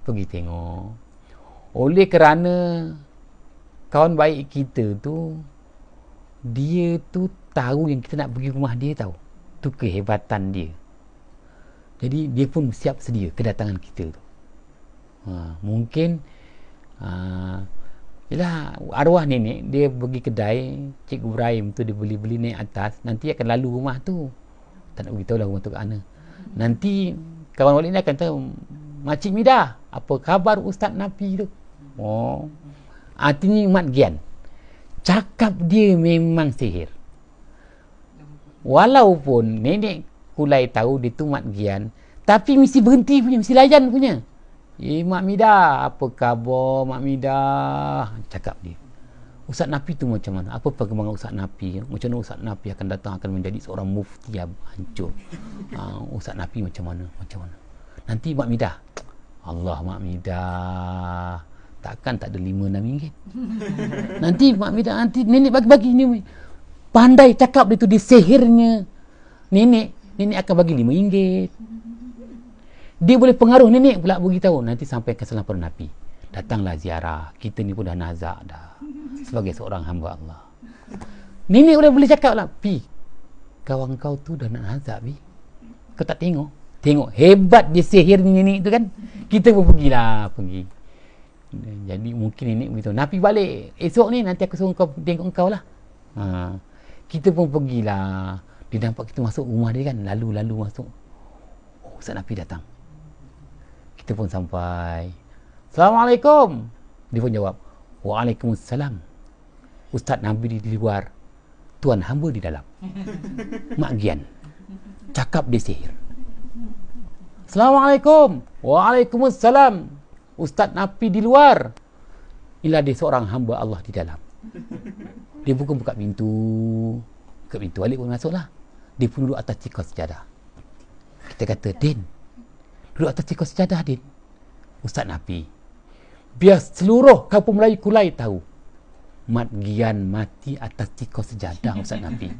Pergi tengok. Oleh kerana kawan baik kita tu, dia tu tahu yang kita nak pergi rumah dia, tahu. Tu kehebatan dia. Jadi dia pun siap sedia kedatangan kita tu. Mungkin ialah arwah nenek dia pergi kedai Cikgu Ibrahim tu, dia beli-beli naik atas, nanti akan lalu rumah tu. Tak nak beritahu lah rumah tu kat mana. Nanti kawan Walid ni akan tahu, Makcik Midah, apa khabar Ustaz Nafi tu? Artinya Mat Gian. Cakap dia memang sihir. Walaupun nenek Kulai tahu dia tu Mat Gian, tapi mesti berhenti punya, mesti layan punya. Mak Midah, apa khabar Mak Midah? Cakap dia. Ustaz Nafi tu macam mana? Apa perkembangan Ustaz Nafi? Macam mana Ustaz Nafi akan datang, akan menjadi seorang mufti hancur? Ustaz Nafi macam mana? Nanti Mak Midah, Allah Mak Midah, Takkan tak ada 5-6 ringgit. Nanti mak minta, nanti nenek bagi-bagi ni. Pandai cakap dia tu, dia sihirnya. Nenek akan bagi 5 ringgit. Dia boleh pengaruh nenek pula beritahu. Nanti sampaikan salam pada Nabi. Datanglah ziarah. Kita ni pun dah nazak dah. Sebagai seorang hamba Allah. Nenek boleh cakap lah. Pi, kawan kau tu dah nak nazak, Pi. Kau tak tengok? Tengok. Hebat dia sihir nenek tu kan. Kita pun pergi. Jadi mungkin nenek beritahu, Nabi balik. Esok ni nanti aku suruh kau tengok kau lah. Kita pun pergilah. Dia nampak kita masuk rumah dia kan. Lalu masuk. Oh, Ustaz Nabi datang. Kita pun sampai. Assalamualaikum. Dia pun jawab, Waalaikumsalam. Ustaz Nabi di luar, Tuan hamba di dalam. Mak Gian cakap dia sihir. Assalamualaikum. Waalaikumsalam. Ustaz Nabi di luar, inilah dia seorang hamba Allah di dalam. Dia buka pintu. Buka pintu balik pun masuklah. Dia pun duduk atas tikar sejadah. Kita kata, Din, duduk atas tikar sejadah, Din. Ustaz Nabi, biar seluruh kampung Melayu Kulai tahu, Mat Gian mati atas tikar sejadah, Ustaz Nabi.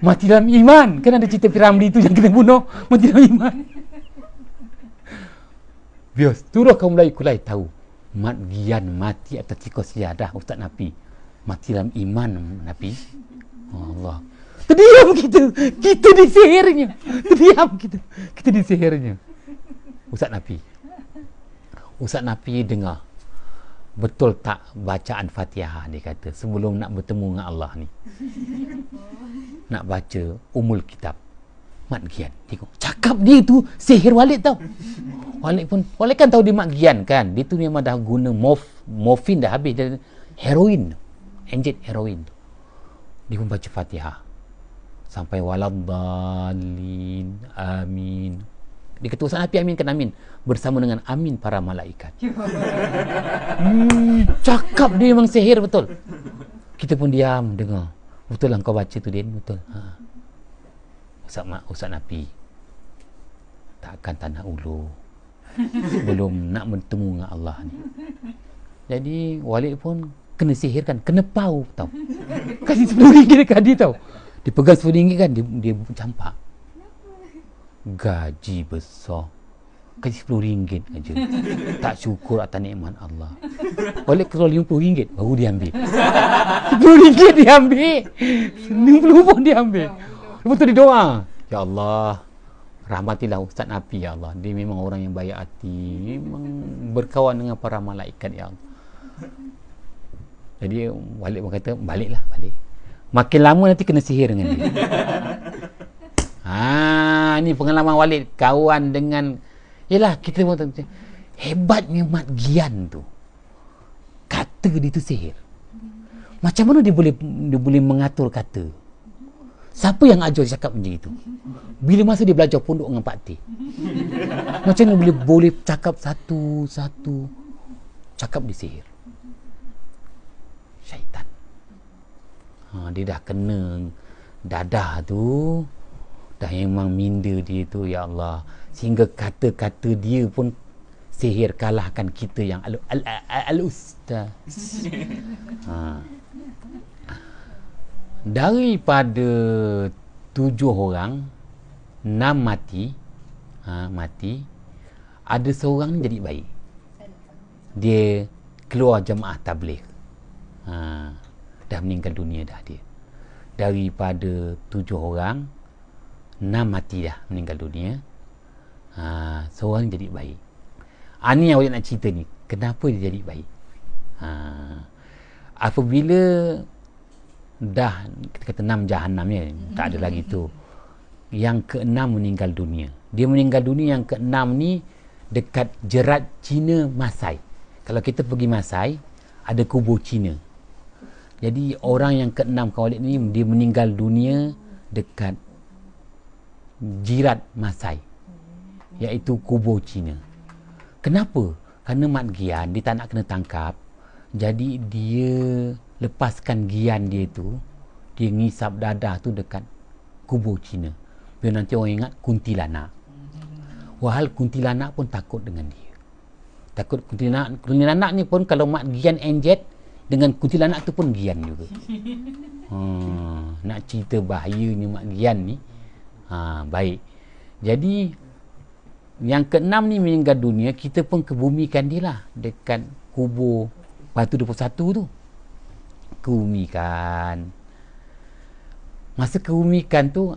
Mati dalam iman. Kan ada cerita Piramli tu yang kena bunuh. Mati dalam iman. Biar seluruh kaum Melayu Kulai tahu, Mat Gian mati atas tikar sejadah, Ustaz Nabi. Mati dalam iman, Nabi. Allah. Terdiam kita. Kita disihirnya. Terdiam kita. Kita disihirnya. Ustaz Nabi dengar. Betul tak bacaan Fatihah, dia kata, sebelum nak bertemu dengan Allah ni. Nak baca Umul Kitab. Mat Gian. Tengok. Cakap dia tu sihir Walid tau. Walid kan tahu dia Mat Gian kan. Dia tu memang dah guna morfin dah habis. Dia heroin. Injek heroin. Dia pun baca Fatihah. Sampai waladdallin. Amin. Dia kata Ustaz Nabi aminkan amin. Bersama dengan amin para malaikat. Cakap dia memang sihir betul. Kita pun diam dengar. Betul lah kau baca tu, Din. Betul. Ustaz Nabi takkan tak nak ulu sebelum nak bertemu dengan Allah ni. Jadi Walid pun kena sihirkan, kena pau tau. Kasih RM10 dekat dia tau. Dia pegang RM10 kan, dia campak. Gaji besar, kasih RM10 aja. Tak syukur atas nikmat Allah. Walid keluar RM50 baru dia ambil. RM10 dia ambil, RM60 pun dia ambil. Lepas tu dia doa, Ya Allah, rahmatilah Ustaz Nabi, Ya Allah. Dia memang orang yang baik hati, memang berkawan dengan para malaikat, Ya Allah. Jadi Walid pun kata, balik. Makin lama nanti kena sihir dengan dia. Ni pengalaman Walid, kawan dengan, yelah, kita pun tahu hebatnya Mat Gian tu. Kata dia tu sihir. Macam mana dia boleh mengatur kata? Siapa yang ajar dia cakap macam itu? Bila masa dia belajar pondok dengan Pak T, macam mana boleh cakap satu-satu? Cakap dia sihir. Syaitan. Dia dah kena dadah tu. Dah memang minda dia tu, Ya Allah. Sehingga kata-kata dia pun sihir kalahkan kita yang al-ustaz. Daripada 7 orang, 6 mati. Ada seorang ni jadi baik. Dia keluar jemaah tabligh. Dah meninggal dunia dah dia. Daripada 7 orang, 6 mati dah meninggal dunia. Seorang jadi baik. Ni yang awak nak cerita ni. Kenapa dia jadi baik? Apabila dah kita kata 6 jahanam ya, tak ada lagi tu. Yang ke-6 meninggal dunia. Dia meninggal dunia yang ke-6 ni dekat jerat Cina Masai. Kalau kita pergi Masai, ada kubur Cina. Jadi orang yang ke-6 Walid ni, dia meninggal dunia dekat jirat Masai, iaitu kubur Cina. Kenapa? Kerana Mat Gian dia tak nak kena tangkap. Jadi dia lepaskan Gian dia tu, dia ngisap dadah tu dekat kubur Cina. Biar nanti orang ingat kuntilanak. Walhal kuntilanak pun takut dengan dia. Takut kuntilanak ni pun kalau mak gian enjet dengan kuntilanak tu pun gian juga. Nak cerita bahayanya mak gian ni. Baik. Jadi yang keenam ni meninggal dunia, kita pun kebumikan dia lah dekat kubur Batu 21 tu. Kebumikan. Masa kebumikan tu,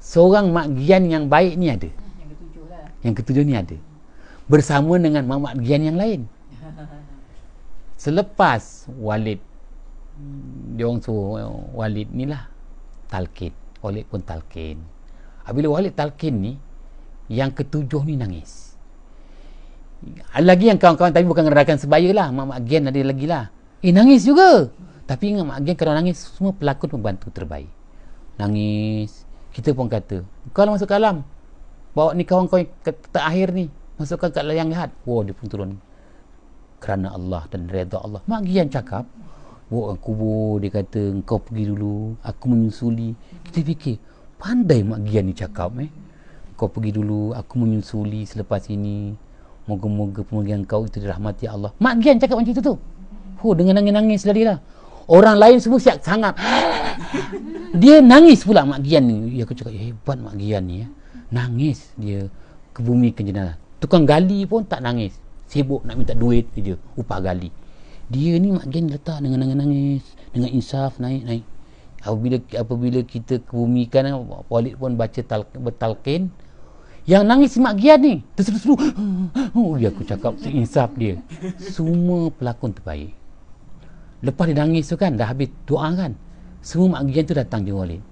seorang mak gian yang baik ni ada. Yang ketujuh lah. Yang ketujuh ni ada. Bersama dengan mak gian yang lain. Selepas Walid, dia orang suruh Walid ni lah talqin. Walid pun talqin. Bila Walid talqin ni, yang ketujuh ni nangis. Lagi yang kawan-kawan tapi bukan rakan sebaya lah, mak gian ada lagi lah. Nangis juga. Tapi ingat mak gian kalau nangis, semua pelakon membantu terbaik. Nangis. Kita pun kata, kau lah masuk ke alam, bawa ni kawan-kawan terakhir ni, masukkan kat yang jahat. Dia pun turun. Kerana Allah dan redha Allah. Mak gian cakap, bawa kubur, dia kata, engkau pergi dulu, aku menyusuli. Kita fikir, pandai mak gian ni cakap. Kau pergi dulu, aku menyusuli selepas ini. Moga-moga pemergian kau itu dirahmati Allah. Mak gian cakap macam itu tu. Dengan nangis-nangis tadi lah. Orang lain semua siap sangat. Dia nangis pula mak gian ni. Aku cakap, hebat mak gian ni. Nangis dia kebumikan jenazah. Tukang gali pun tak nangis. Sibuk nak minta duit je, upah gali. Dia ni mak gian letak dengan nangis, dengan insaf naik. Apabila kita kebumikan, Walid pun baca bertalqin. Yang nangis si mak gian ni terseru-seru. Aku cakap insaf dia. Semua pelakon terbaik. Lepas dia nangis tu kan, dah habis doa kan, semua mak gian tu datang je Walid.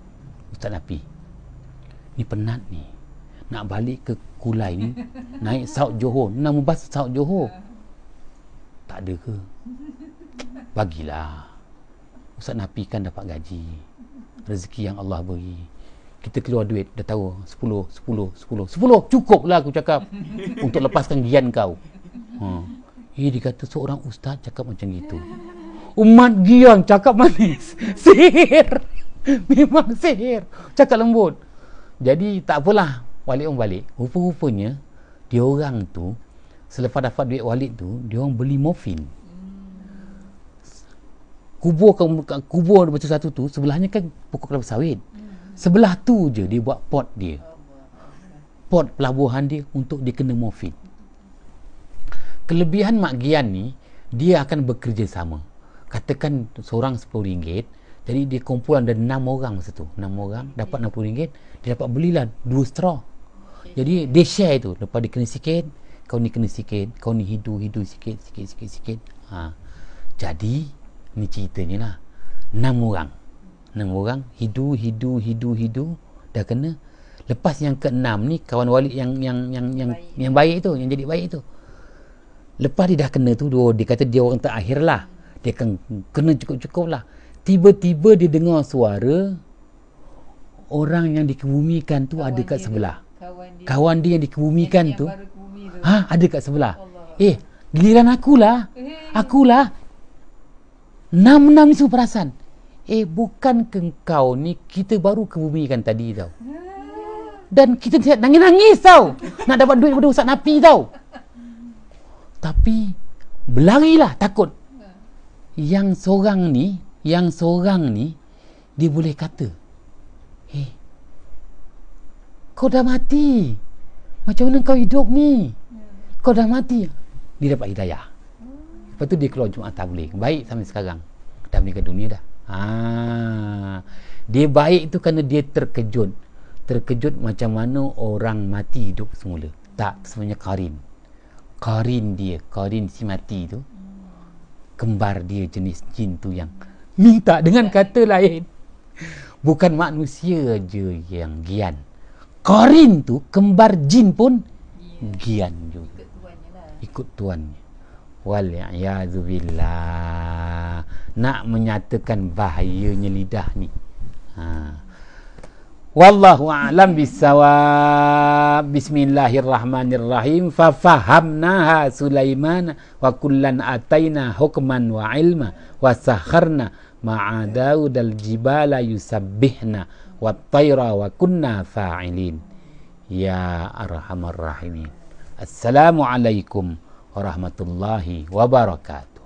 Ustaz Nafi, ni penat ni, nak balik ke Kulai ni, naik Saud Johor, nama bas Saud Johor. Tak ada ke? Bagilah. Ustaz Nafi kan dapat gaji, rezeki yang Allah beri. Kita keluar duit, dah tahu 10 cukup lah aku cakap untuk lepaskan gian kau. Dia kata seorang ustaz cakap macam gitu. Umat gian cakap manis. Sihir. Memang sihir. Cakap lembut. Jadi tak apalah, Walid pun balik. Rupa-rupanya dia orang tu selepas dapat duit Walid tu, dia orang beli morfin. Kubur macam satu tu, sebelahnya kan pokok kelapa sawit. Sebelah tu je dia buat pot dia. Pot pelabuhan dia untuk dia kena morfin. Kelebihan mak gian ni, dia akan bekerja sama. Katakan seorang RM10, jadi dia kumpulan ada 6 orang masa tu. 6 orang dapat RM60, dia dapat belilah 2 straw. Jadi dia share tu. Lepas dia kena sikit, kau ni kena sikit, kau ni hidu sikit. Jadi ni ceritanya lah. 6 orang hidu dah kena. Lepas yang ke-6 ni kawan Walid yang baik tu, yang jadi baik tu. Lepas dia dah kena tu, dia kata dia orang terakhir lah, dia akan kena cukup-cukup lah. Tiba-tiba dia dengar suara orang yang dikebumikan tu ada kat sebelah. Kawan dia yang dikebumikan tu ada kat sebelah. Giliran akulah 6 ni semua perasan. Bukan ke kau ni, kita baru kebumikan tadi tau. Dan kita nangis-nangis tau, nak dapat duit daripada Ustaz Nafi tau. Tapi berlarilah takut. Yang seorang ni dia boleh kata, kau dah mati, macam mana kau hidup ni? Kau dah mati. Dia dapat hidayah. Lepas tu dia keluar Jumaat tabligh. Baik sampai sekarang, dah meninggal dunia dah. Dia baik tu kerana dia terkejut macam mana orang mati hidup semula. Tak, sebenarnya Qarin si mati tu, kembar dia jenis jin tu yang minta dengan kata lain. Bukan manusia je yang gian. Qarin tu kembar jin pun gian juga. Ikut tuannya. Wal-i'adzubillah. Nak menyatakan bahayanya lidah ni. Wallahu a'lam bissawab. Bismillahirrahmanirrahim. Fafahamnaha Sulaiman wa kullan ataina hukman wa ilma wa sakharna ma'a Daud al-jibala yusabbihna wa tayra wa kunna fa'ilin. Ya arhamar rahimin. Assalamualaikum warahmatullahi wabarakatuh.